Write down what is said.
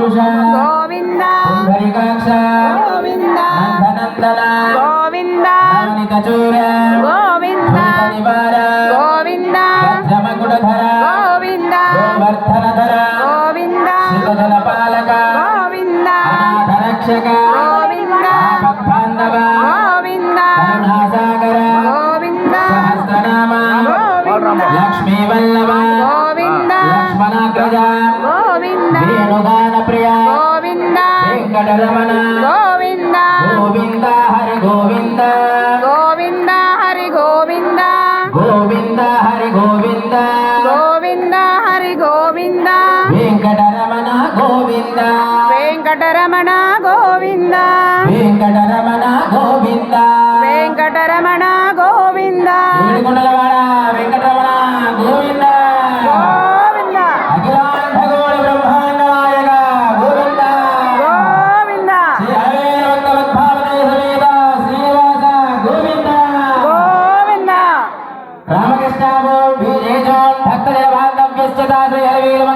పురుష గోవింద పుండరీకాక్ష గోవింద నందనందన గోవింద నవనిత చూర గోవింద నివార గోవింద వజ్రమకుటధర గోవింద గోవర్ధనధర గోవింద శివజన పాలక గోవింద అనాథ రక్షక గోవింద బాంధవ గోవింద కరుణాసాగర గోవింద సహస్రనామ గోవింద లక్ష్మీ వల్లభ గోవింద లక్ష్మణాగ్రజ గోవింద వేణుగాన ప్రియ గోవింద వెంకటరమణ గోవింద గోవింద హరి గోవింద గోవింద హరి గోవింద గోవింద హరి గోవింద గోవింద హరి గోవింద వెంకటరమణ గోవింద వెంకటరమణ గోవింద వెంకటరమణ గోవింద వెంకటరమణ గోవింద ఏడుకొండలవాడ వెంకటరమణ గోవింద గోవింద అఖిలాండ గోడి బ్రహ్మాండ నాయక గోవింద గోవింద శ్రీ హరివంతవద్భావనే సమేత శ్రీనివాస గోవింద గోవింద రామకృష్ణ విజయజోన్ భక్తజన బాంధవ్యశ్చ శ్రీ హరివీరమ